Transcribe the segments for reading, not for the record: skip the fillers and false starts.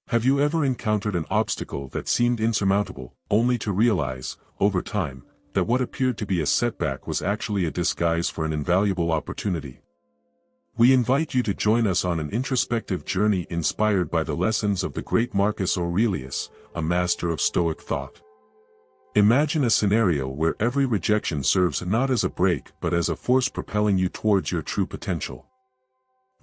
Have you ever encountered an obstacle that seemed insurmountable, only to realize, over time, that what appeared to be a setback was actually a disguise for an invaluable opportunity? We invite you to join us on an introspective journey inspired by the lessons of the great Marcus Aurelius, a master of Stoic thought. Imagine a scenario where every rejection serves not as a break but as a force propelling you towards your true potential.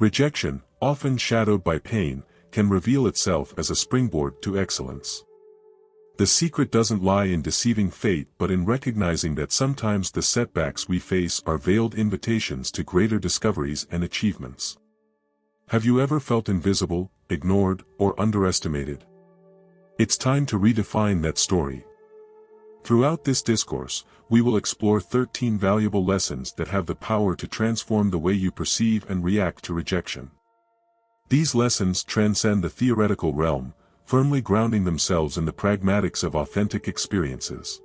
Rejection, often shadowed by pain, can reveal itself as a springboard to excellence. The secret doesn't lie in deceiving fate but in recognizing that sometimes the setbacks we face are veiled invitations to greater discoveries and achievements. Have you ever felt invisible, ignored, or underestimated? It's time to redefine that story. Throughout this discourse, we will explore 13 valuable lessons that have the power to transform the way you perceive and react to rejection. These lessons transcend the theoretical realm, firmly grounding themselves in the pragmatics of authentic experiences.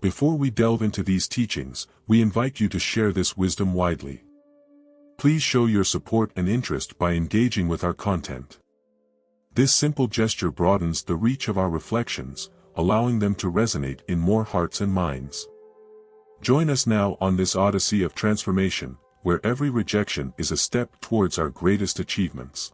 Before we delve into these teachings, we invite you to share this wisdom widely. Please show your support and interest by engaging with our content. This simple gesture broadens the reach of our reflections, allowing them to resonate in more hearts and minds. Join us now on this odyssey of transformation, where every rejection is a step towards our greatest achievements.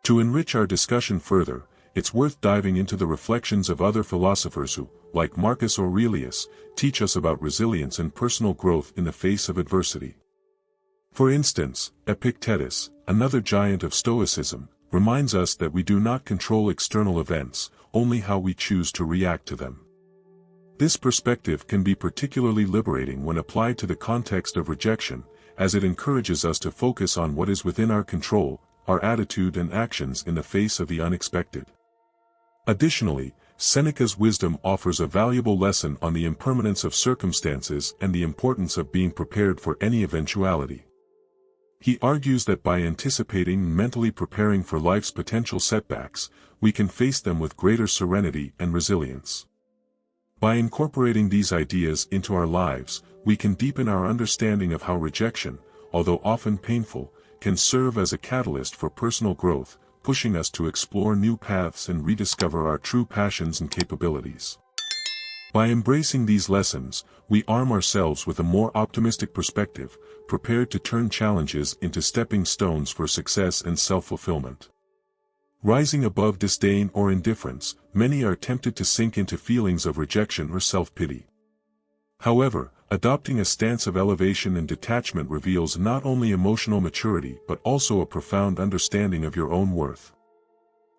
To enrich our discussion further, it's worth diving into the reflections of other philosophers who, like Marcus Aurelius, teach us about resilience and personal growth in the face of adversity. For instance, Epictetus, another giant of Stoicism, reminds us that we do not control external events, only how we choose to react to them. This perspective can be particularly liberating when applied to the context of rejection, as it encourages us to focus on what is within our control, our attitude and actions in the face of the unexpected. Additionally, Seneca's wisdom offers a valuable lesson on the impermanence of circumstances and the importance of being prepared for any eventuality. He argues that by anticipating and mentally preparing for life's potential setbacks, we can face them with greater serenity and resilience. By incorporating these ideas into our lives, we can deepen our understanding of how rejection, although often painful, can serve as a catalyst for personal growth, pushing us to explore new paths and rediscover our true passions and capabilities. By embracing these lessons, we arm ourselves with a more optimistic perspective, prepared to turn challenges into stepping stones for success and self-fulfillment. Rising above disdain or indifference, many are tempted to sink into feelings of rejection or self-pity. However, adopting a stance of elevation and detachment reveals not only emotional maturity but also a profound understanding of your own worth.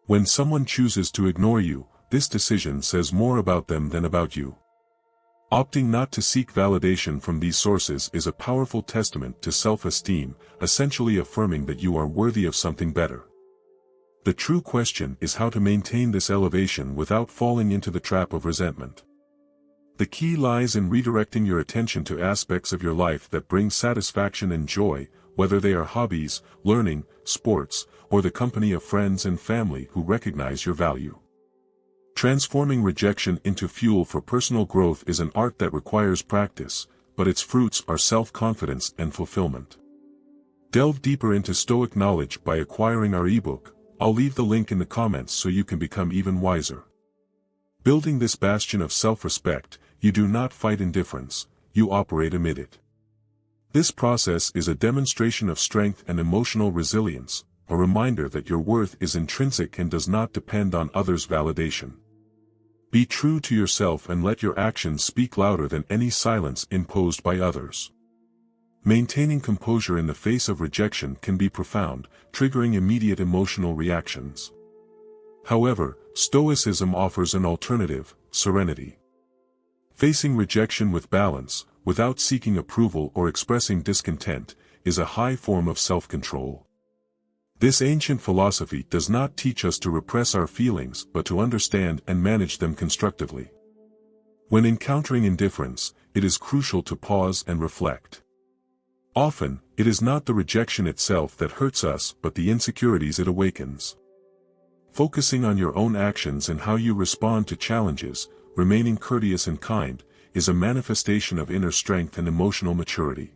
When someone chooses to ignore you, this decision says more about them than about you. Opting not to seek validation from these sources is a powerful testament to self-esteem, essentially affirming that you are worthy of something better. The true question is how to maintain this elevation without falling into the trap of resentment. The key lies in redirecting your attention to aspects of your life that bring satisfaction and joy, whether they are hobbies, learning, sports, or the company of friends and family who recognize your value. Transforming rejection into fuel for personal growth is an art that requires practice, but its fruits are self-confidence and fulfillment. Delve deeper into Stoic knowledge by acquiring our ebook. I'll leave the link in the comments so you can become even wiser. Building this bastion of self-respect, you do not fight indifference, you operate amid it. This process is a demonstration of strength and emotional resilience, a reminder that your worth is intrinsic and does not depend on others' validation. Be true to yourself and let your actions speak louder than any silence imposed by others. Maintaining composure in the face of rejection can be profound, triggering immediate emotional reactions. However, Stoicism offers an alternative, serenity. Facing rejection with balance, without seeking approval or expressing discontent, is a high form of self-control. This ancient philosophy does not teach us to repress our feelings but to understand and manage them constructively. When encountering indifference, it is crucial to pause and reflect. Often, it is not the rejection itself that hurts us but the insecurities it awakens. Focusing on your own actions and how you respond to challenges, remaining courteous and kind, is a manifestation of inner strength and emotional maturity.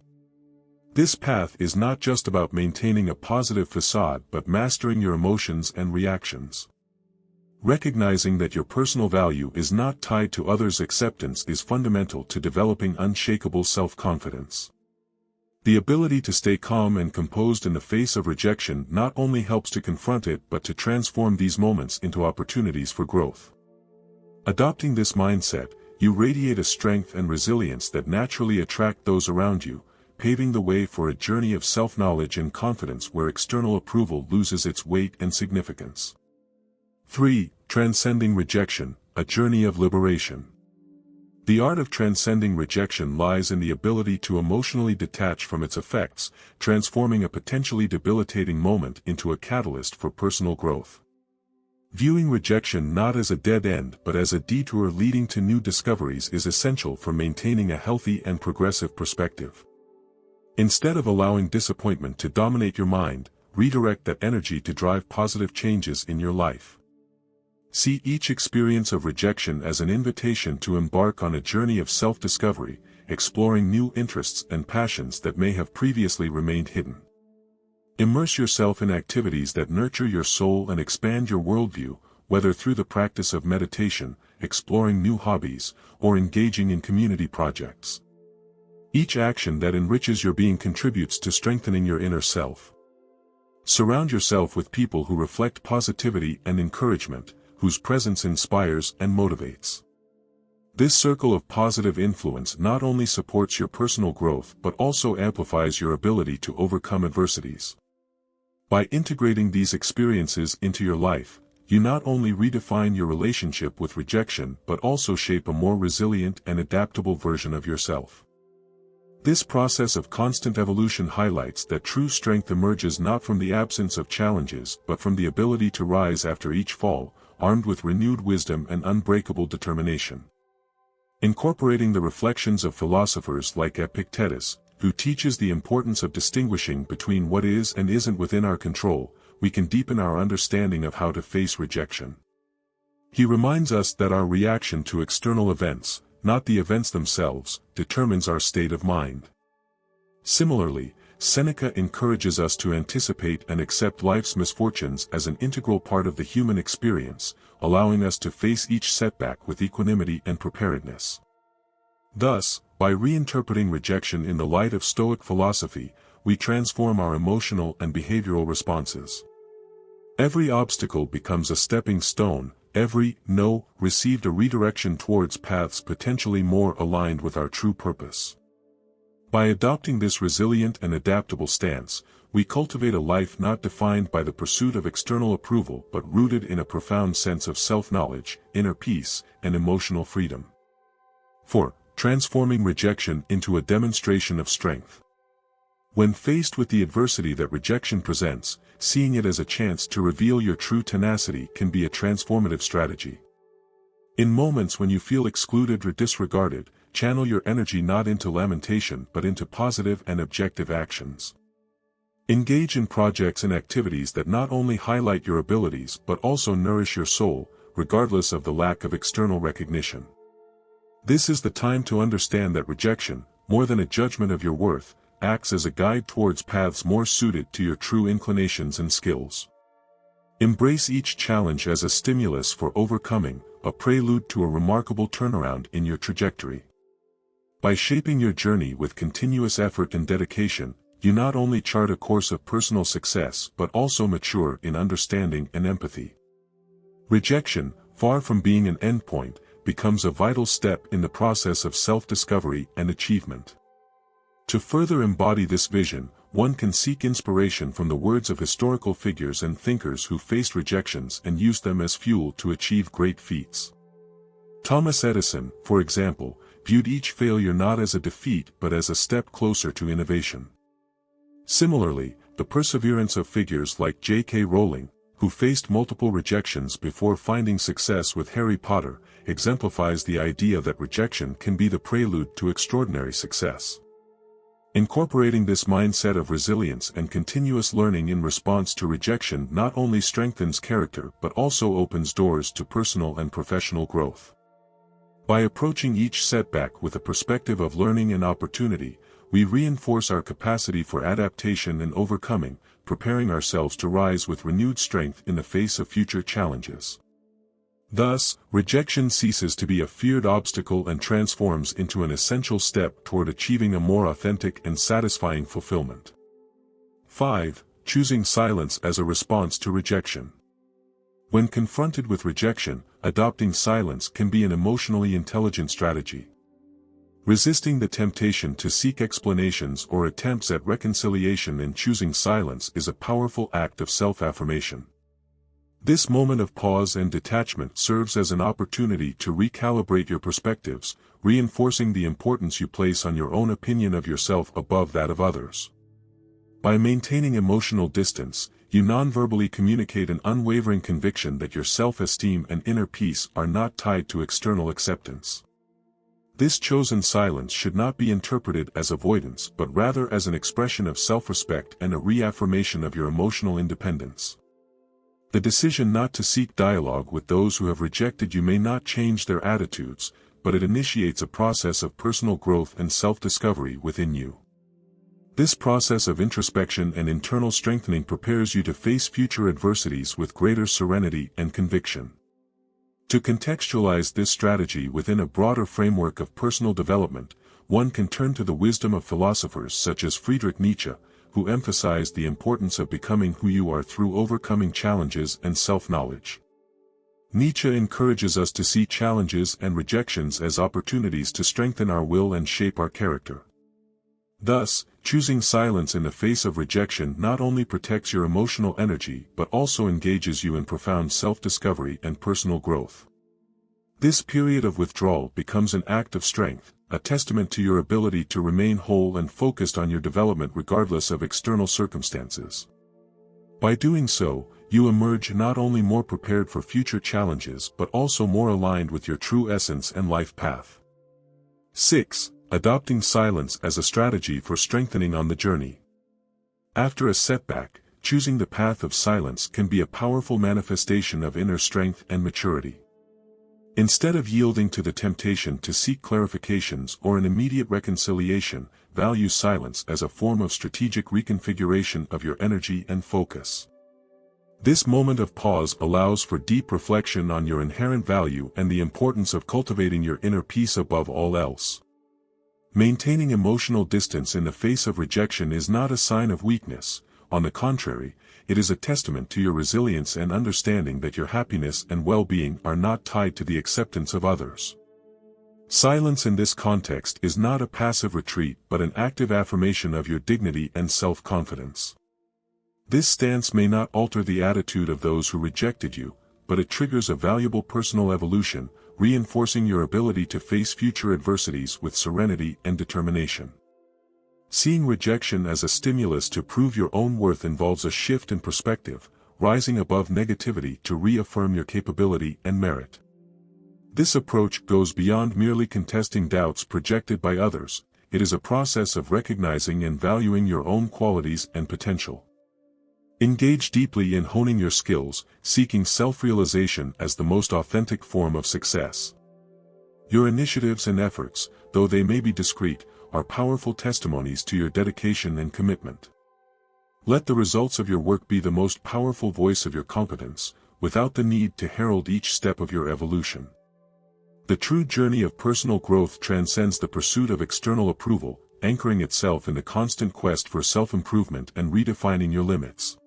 This path is not just about maintaining a positive facade but mastering your emotions and reactions. Recognizing that your personal value is not tied to others' acceptance is fundamental to developing unshakable self-confidence. The ability to stay calm and composed in the face of rejection not only helps to confront it but to transform these moments into opportunities for growth. Adopting this mindset, you radiate a strength and resilience that naturally attract those around you, paving the way for a journey of self-knowledge and confidence where external approval loses its weight and significance. 3. Transcending rejection, a journey of liberation. The art of transcending rejection lies in the ability to emotionally detach from its effects, transforming a potentially debilitating moment into a catalyst for personal growth. Viewing rejection not as a dead end but as a detour leading to new discoveries is essential for maintaining a healthy and progressive perspective. Instead of allowing disappointment to dominate your mind, redirect that energy to drive positive changes in your life. See each experience of rejection as an invitation to embark on a journey of self-discovery, exploring new interests and passions that may have previously remained hidden. Immerse yourself in activities that nurture your soul and expand your worldview, whether through the practice of meditation, exploring new hobbies, or engaging in community projects. Each action that enriches your being contributes to strengthening your inner self. Surround yourself with people who reflect positivity and encouragement, whose presence inspires and motivates. This circle of positive influence not only supports your personal growth but also amplifies your ability to overcome adversities. By integrating these experiences into your life, you not only redefine your relationship with rejection but also shape a more resilient and adaptable version of yourself. This process of constant evolution highlights that true strength emerges not from the absence of challenges but from the ability to rise after each fall, armed with renewed wisdom and unbreakable determination. Incorporating the reflections of philosophers like Epictetus, who teaches the importance of distinguishing between what is and isn't within our control, we can deepen our understanding of how to face rejection. He reminds us that our reaction to external events, not the events themselves, determines our state of mind. Similarly, Seneca encourages us to anticipate and accept life's misfortunes as an integral part of the human experience, allowing us to face each setback with equanimity and preparedness. Thus, by reinterpreting rejection in the light of Stoic philosophy, we transform our emotional and behavioral responses. Every obstacle becomes a stepping stone, every no received a redirection towards paths potentially more aligned with our true purpose. By adopting this resilient and adaptable stance, we cultivate a life not defined by the pursuit of external approval but rooted in a profound sense of self-knowledge, inner peace, and emotional freedom. 4. Transforming rejection into a demonstration of strength. When faced with the adversity that rejection presents, seeing it as a chance to reveal your true tenacity can be a transformative strategy. In moments when you feel excluded or disregarded, channel your energy not into lamentation but into positive and objective actions. Engage in projects and activities that not only highlight your abilities but also nourish your soul, regardless of the lack of external recognition. This is the time to understand that rejection, more than a judgment of your worth, acts as a guide towards paths more suited to your true inclinations and skills. Embrace each challenge as a stimulus for overcoming, a prelude to a remarkable turnaround in your trajectory. By shaping your journey with continuous effort and dedication, you not only chart a course of personal success but also mature in understanding and empathy. Rejection, far from being an endpoint, becomes a vital step in the process of self-discovery and achievement. To further embody this vision, one can seek inspiration from the words of historical figures and thinkers who faced rejections and used them as fuel to achieve great feats. Thomas Edison, for example, viewed each failure not as a defeat but as a step closer to innovation. Similarly, the perseverance of figures like J.K. Rowling, who faced multiple rejections before finding success with Harry Potter, exemplifies the idea that rejection can be the prelude to extraordinary success. Incorporating this mindset of resilience and continuous learning in response to rejection not only strengthens character but also opens doors to personal and professional growth. By approaching each setback with a perspective of learning and opportunity, we reinforce our capacity for adaptation and overcoming, preparing ourselves to rise with renewed strength in the face of future challenges. Thus, rejection ceases to be a feared obstacle and transforms into an essential step toward achieving a more authentic and satisfying fulfillment. 5. Choosing silence as a response to rejection. When confronted with rejection, adopting silence can be an emotionally intelligent strategy. Resisting the temptation to seek explanations or attempts at reconciliation and choosing silence is a powerful act of self-affirmation. This moment of pause and detachment serves as an opportunity to recalibrate your perspectives, reinforcing the importance you place on your own opinion of yourself above that of others. By maintaining emotional distance, you nonverbally communicate an unwavering conviction that your self-esteem and inner peace are not tied to external acceptance. This chosen silence should not be interpreted as avoidance but rather as an expression of self-respect and a reaffirmation of your emotional independence. The decision not to seek dialogue with those who have rejected you may not change their attitudes, but it initiates a process of personal growth and self-discovery within you. This process of introspection and internal strengthening prepares you to face future adversities with greater serenity and conviction. To contextualize this strategy within a broader framework of personal development, one can turn to the wisdom of philosophers such as Friedrich Nietzsche, who emphasized the importance of becoming who you are through overcoming challenges and self-knowledge. Nietzsche encourages us to see challenges and rejections as opportunities to strengthen our will and shape our character. Thus, choosing silence in the face of rejection not only protects your emotional energy but also engages you in profound self-discovery and personal growth. This period of withdrawal becomes an act of strength, a testament to your ability to remain whole and focused on your development regardless of external circumstances. By doing so, you emerge not only more prepared for future challenges but also more aligned with your true essence and life path. 6. Adopting silence as a strategy for strengthening on the journey. After a setback, choosing the path of silence can be a powerful manifestation of inner strength and maturity. Instead of yielding to the temptation to seek clarifications or an immediate reconciliation, value silence as a form of strategic reconfiguration of your energy and focus. This moment of pause allows for deep reflection on your inherent value and the importance of cultivating your inner peace above all else. Maintaining emotional distance in the face of rejection is not a sign of weakness. On the contrary, it is a testament to your resilience and understanding that your happiness and well-being are not tied to the acceptance of others. Silence in this context is not a passive retreat but an active affirmation of your dignity and self-confidence. This stance may not alter the attitude of those who rejected you, but it triggers a valuable personal evolution, reinforcing your ability to face future adversities with serenity and determination. Seeing rejection as a stimulus to prove your own worth involves a shift in perspective, rising above negativity to reaffirm your capability and merit. This approach goes beyond merely contesting doubts projected by others. It is a process of recognizing and valuing your own qualities and potential. Engage deeply in honing your skills, seeking self-realization as the most authentic form of success. Your initiatives and efforts, though they may be discreet, are powerful testimonies to your dedication and commitment. Let the results of your work be the most powerful voice of your competence, without the need to herald each step of your evolution. The true journey of personal growth transcends the pursuit of external approval, anchoring itself in the constant quest for self-improvement and redefining your limits.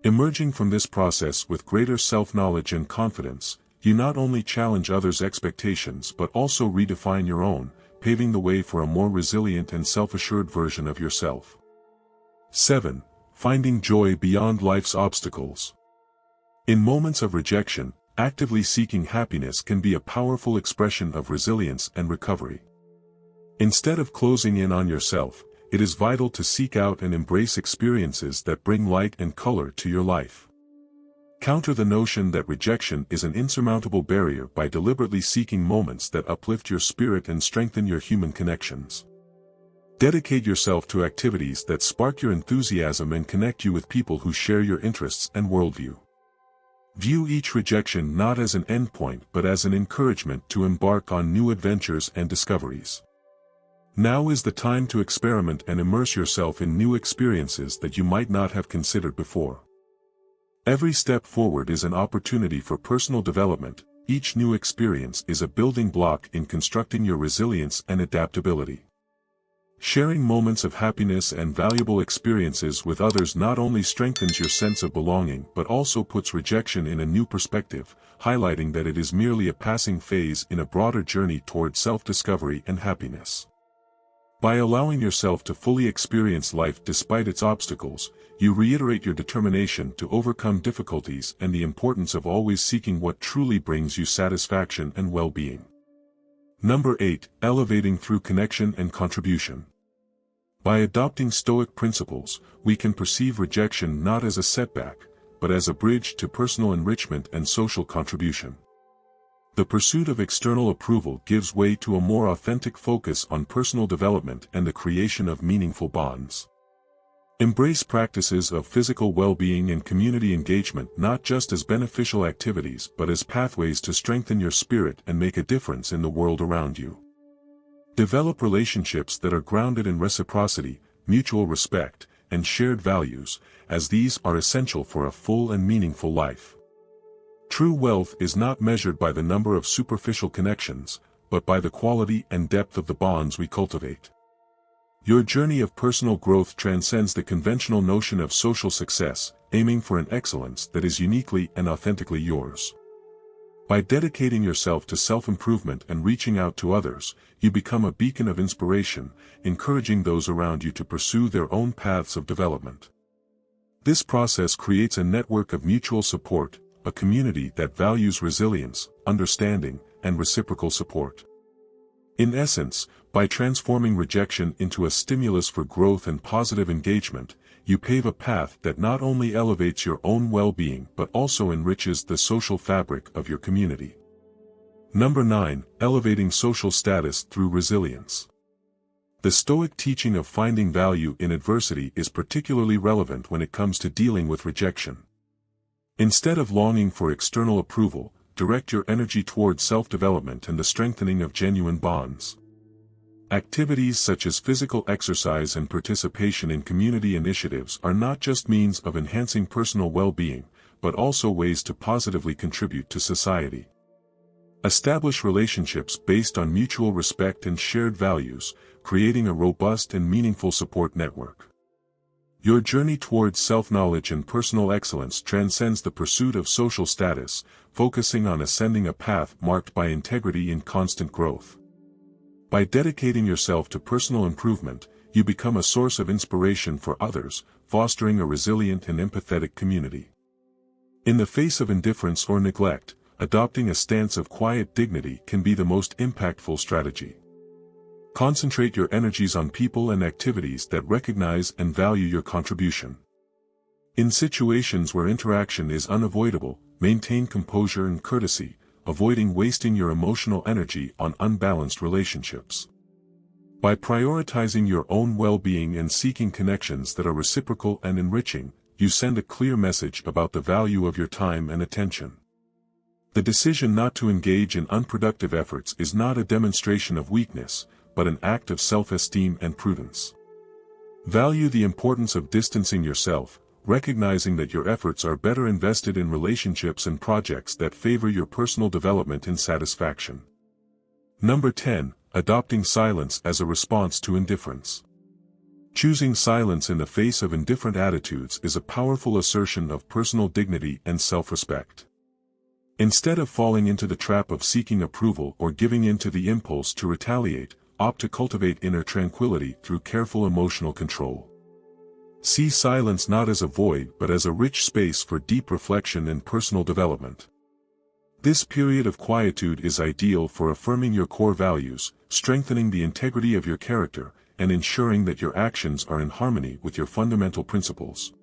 Emerging from this process with greater self-knowledge and confidence, you not only challenge others' expectations but also redefine your own, paving the way for a more resilient and self-assured version of yourself. 7. Finding joy beyond life's obstacles. In moments of rejection, actively seeking happiness can be a powerful expression of resilience and recovery. Instead of closing in on yourself, it is vital to seek out and embrace experiences that bring light and color to your life. Counter the notion that rejection is an insurmountable barrier by deliberately seeking moments that uplift your spirit and strengthen your human connections. Dedicate yourself to activities that spark your enthusiasm and connect you with people who share your interests and worldview. View each rejection not as an endpoint but as an encouragement to embark on new adventures and discoveries. Now is the time to experiment and immerse yourself in new experiences that you might not have considered before. Every step forward is an opportunity for personal development, each new experience is a building block in constructing your resilience and adaptability. Sharing moments of happiness and valuable experiences with others not only strengthens your sense of belonging but also puts rejection in a new perspective, highlighting that it is merely a passing phase in a broader journey toward self-discovery and happiness. By allowing yourself to fully experience life despite its obstacles, you reiterate your determination to overcome difficulties and the importance of always seeking what truly brings you satisfaction and well-being. Number 8. Elevating through connection and contribution. By adopting Stoic principles, we can perceive rejection not as a setback, but as a bridge to personal enrichment and social contribution. The pursuit of external approval gives way to a more authentic focus on personal development and the creation of meaningful bonds. Embrace practices of physical well-being and community engagement not just as beneficial activities but as pathways to strengthen your spirit and make a difference in the world around you. Develop relationships that are grounded in reciprocity, mutual respect, and shared values, as these are essential for a full and meaningful life. True wealth is not measured by the number of superficial connections, but by the quality and depth of the bonds we cultivate. Your journey of personal growth transcends the conventional notion of social success, aiming for an excellence that is uniquely and authentically yours. By dedicating yourself to self-improvement and reaching out to others, you become a beacon of inspiration, encouraging those around you to pursue their own paths of development. This process creates a network of mutual support, a community that values resilience, understanding, and reciprocal support. In essence, by transforming rejection into a stimulus for growth and positive engagement, you pave a path that not only elevates your own well-being but also enriches the social fabric of your community. Number 9. Elevating social status through resilience. The Stoic teaching of finding value in adversity is particularly relevant when it comes to dealing with rejection. Instead of longing for external approval, direct your energy toward self-development and the strengthening of genuine bonds. Activities such as physical exercise and participation in community initiatives are not just means of enhancing personal well-being, but also ways to positively contribute to society. Establish relationships based on mutual respect and shared values, creating a robust and meaningful support network. Your journey towards self-knowledge and personal excellence transcends the pursuit of social status, focusing on ascending a path marked by integrity and constant growth. By dedicating yourself to personal improvement, you become a source of inspiration for others, fostering a resilient and empathetic community. In the face of indifference or neglect, adopting a stance of quiet dignity can be the most impactful strategy. Concentrate your energies on people and activities that recognize and value your contribution. In situations where interaction is unavoidable, maintain composure and courtesy, avoiding wasting your emotional energy on unbalanced relationships. By prioritizing your own well-being and seeking connections that are reciprocal and enriching, you send a clear message about the value of your time and attention. The decision not to engage in unproductive efforts is not a demonstration of weakness, but an act of self-esteem and prudence. Value the importance of distancing yourself, recognizing that your efforts are better invested in relationships and projects that favor your personal development and satisfaction. Number 10. Adopting silence as a response to indifference. Choosing silence in the face of indifferent attitudes is a powerful assertion of personal dignity and self-respect. Instead of falling into the trap of seeking approval or giving in to the impulse to retaliate, opt to cultivate inner tranquility through careful emotional control. See silence not as a void but as a rich space for deep reflection and personal development. This period of quietude is ideal for affirming your core values, strengthening the integrity of your character, and ensuring that your actions are in harmony with your fundamental principles.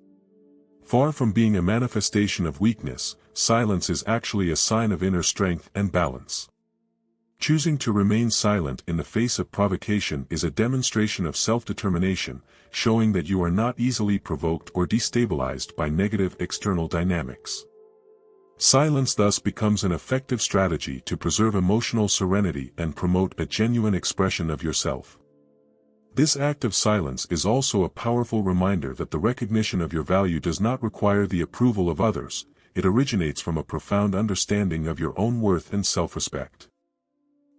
Far from being a manifestation of weakness, silence is actually a sign of inner strength and balance. Choosing to remain silent in the face of provocation is a demonstration of self-determination, showing that you are not easily provoked or destabilized by negative external dynamics. Silence thus becomes an effective strategy to preserve emotional serenity and promote a genuine expression of yourself. This act of silence is also a powerful reminder that the recognition of your value does not require the approval of others, it originates from a profound understanding of your own worth and self-respect.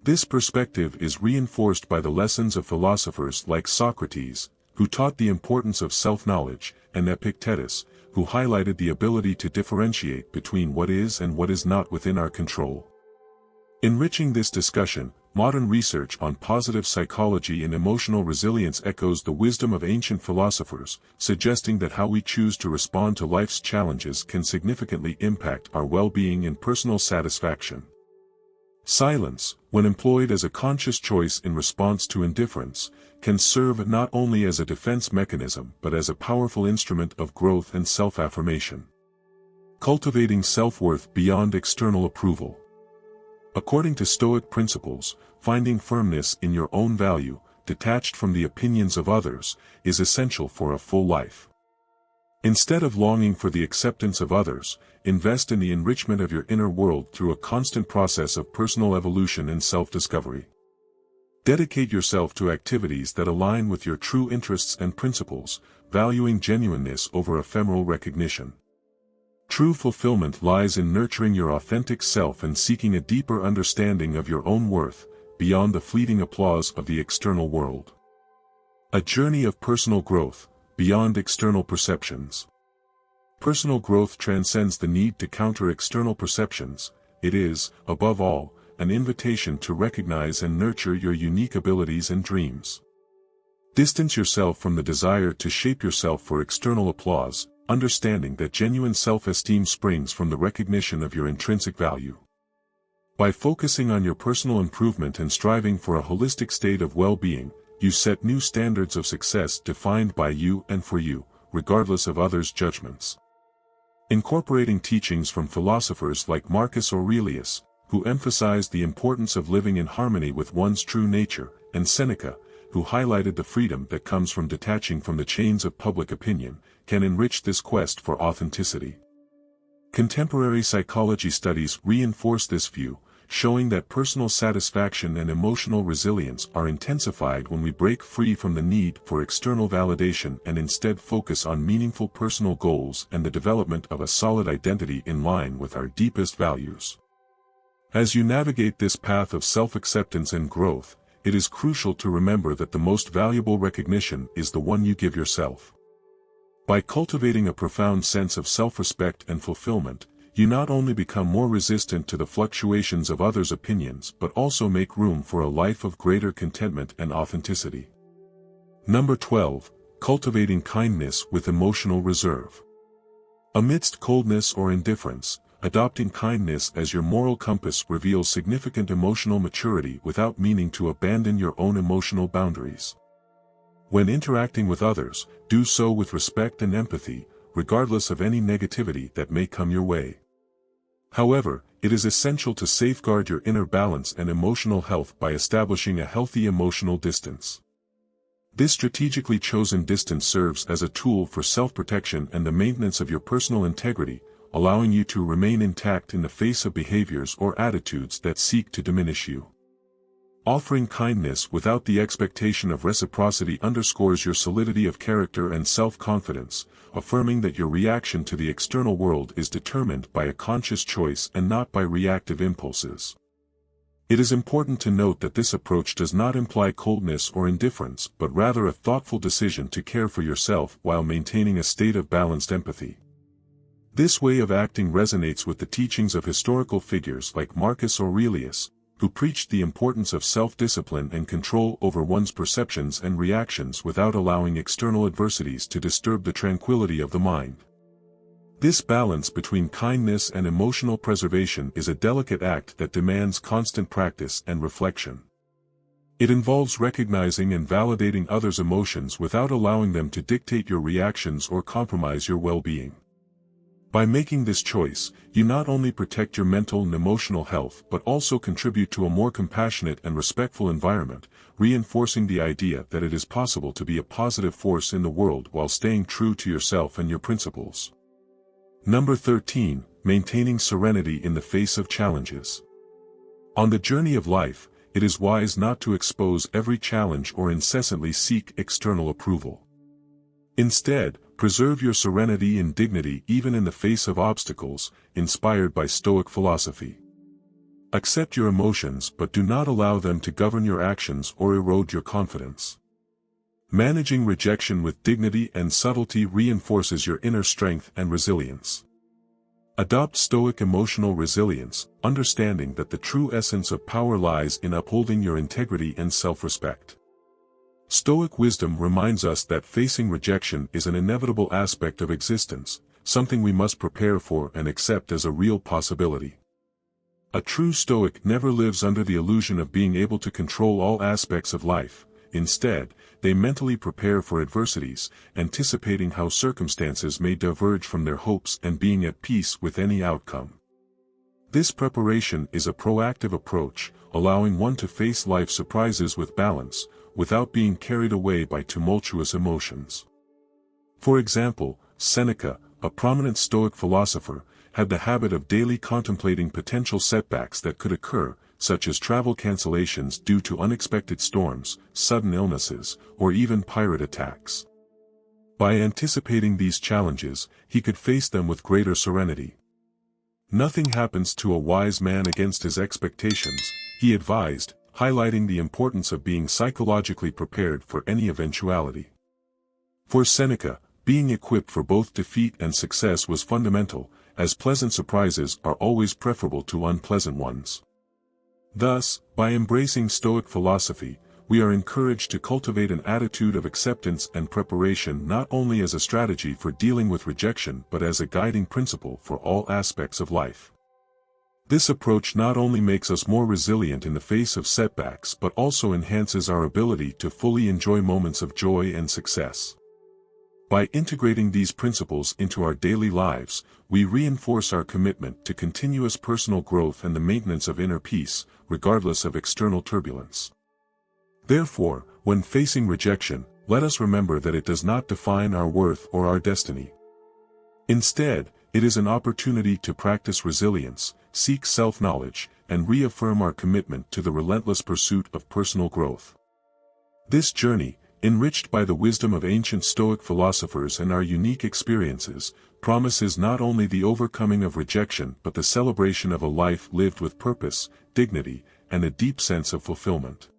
This perspective is reinforced by the lessons of philosophers like Socrates, who taught the importance of self-knowledge, and Epictetus, who highlighted the ability to differentiate between what is and what is not within our control. Enriching this discussion, modern research on positive psychology and emotional resilience echoes the wisdom of ancient philosophers, suggesting that how we choose to respond to life's challenges can significantly impact our well-being and personal satisfaction. Silence, when employed as a conscious choice in response to indifference, can serve not only as a defense mechanism but as a powerful instrument of growth and self-affirmation. Cultivating self-worth beyond external approval. According to Stoic principles, finding firmness in your own value, detached from the opinions of others, is essential for a full life. Instead of longing for the acceptance of others, invest in the enrichment of your inner world through a constant process of personal evolution and self-discovery. Dedicate yourself to activities that align with your true interests and principles, valuing genuineness over ephemeral recognition. True fulfillment lies in nurturing your authentic self and seeking a deeper understanding of your own worth, beyond the fleeting applause of the external world. A journey of personal growth, beyond external perceptions. Personal growth transcends the need to counter external perceptions. It is, above all, an invitation to recognize and nurture your unique abilities and dreams. Distance yourself from the desire to shape yourself for external applause, understanding that genuine self-esteem springs from the recognition of your intrinsic value. By focusing on your personal improvement and striving for a holistic state of well-being, you set new standards of success defined by you and for you, regardless of others' judgments. Incorporating teachings from philosophers like Marcus Aurelius, who emphasized the importance of living in harmony with one's true nature, and Seneca, who highlighted the freedom that comes from detaching from the chains of public opinion, can enrich this quest for authenticity. Contemporary psychology studies reinforce this view, showing that personal satisfaction and emotional resilience are intensified when we break free from the need for external validation and instead focus on meaningful personal goals and the development of a solid identity in line with our deepest values. As you navigate this path of self-acceptance and growth, it is crucial to remember that the most valuable recognition is the one you give yourself. By cultivating a profound sense of self-respect and fulfillment, you not only become more resistant to the fluctuations of others' opinions but also make room for a life of greater contentment and authenticity. Number 12. Cultivating kindness with emotional reserve. Amidst coldness or indifference, adopting kindness as your moral compass reveals significant emotional maturity without meaning to abandon your own emotional boundaries. When interacting with others, do so with respect and empathy, regardless of any negativity that may come your way. However, it is essential to safeguard your inner balance and emotional health by establishing a healthy emotional distance. This strategically chosen distance serves as a tool for self-protection and the maintenance of your personal integrity, allowing you to remain intact in the face of behaviors or attitudes that seek to diminish you. Offering kindness without the expectation of reciprocity underscores your solidity of character and self-confidence, affirming that your reaction to the external world is determined by a conscious choice and not by reactive impulses. It is important to note that this approach does not imply coldness or indifference but rather a thoughtful decision to care for yourself while maintaining a state of balanced empathy. This way of acting resonates with the teachings of historical figures like Marcus Aurelius, who preached the importance of self-discipline and control over one's perceptions and reactions without allowing external adversities to disturb the tranquility of the mind. This balance between kindness and emotional preservation is a delicate act that demands constant practice and reflection. It involves recognizing and validating others' emotions without allowing them to dictate your reactions or compromise your well-being. By making this choice, you not only protect your mental and emotional health but also contribute to a more compassionate and respectful environment, reinforcing the idea that it is possible to be a positive force in the world while staying true to yourself and your principles. Number 13. Maintaining serenity in the face of challenges. On the journey of life, it is wise not to expose every challenge or incessantly seek external approval. Instead, Preserve your serenity and dignity even in the face of obstacles, inspired by Stoic philosophy. Accept your emotions but do not allow them to govern your actions or erode your confidence. Managing rejection with dignity and subtlety reinforces your inner strength and resilience. Adopt Stoic emotional resilience, understanding that the true essence of power lies in upholding your integrity and self-respect. Stoic wisdom reminds us that facing rejection is an inevitable aspect of existence, something we must prepare for and accept as a real possibility. A true Stoic never lives under the illusion of being able to control all aspects of life. Instead, they mentally prepare for adversities, anticipating how circumstances may diverge from their hopes and being at peace with any outcome. This preparation is a proactive approach, allowing one to face life's surprises with balance, without being carried away by tumultuous emotions. For example, Seneca, a prominent Stoic philosopher, had the habit of daily contemplating potential setbacks that could occur, such as travel cancellations due to unexpected storms, sudden illnesses, or even pirate attacks. By anticipating these challenges, he could face them with greater serenity. "Nothing happens to a wise man against his expectations," he advised, highlighting the importance of being psychologically prepared for any eventuality. For Seneca, being equipped for both defeat and success was fundamental, as pleasant surprises are always preferable to unpleasant ones. Thus, by embracing Stoic philosophy, we are encouraged to cultivate an attitude of acceptance and preparation not only as a strategy for dealing with rejection but as a guiding principle for all aspects of life. This approach not only makes us more resilient in the face of setbacks but also enhances our ability to fully enjoy moments of joy and success. By integrating these principles into our daily lives, we reinforce our commitment to continuous personal growth and the maintenance of inner peace, regardless of external turbulence. Therefore, when facing rejection, let us remember that it does not define our worth or our destiny. Instead, it is an opportunity to practice resilience, seek self-knowledge, and reaffirm our commitment to the relentless pursuit of personal growth. This journey, enriched by the wisdom of ancient Stoic philosophers and our unique experiences, promises not only the overcoming of rejection but the celebration of a life lived with purpose, dignity, and a deep sense of fulfillment.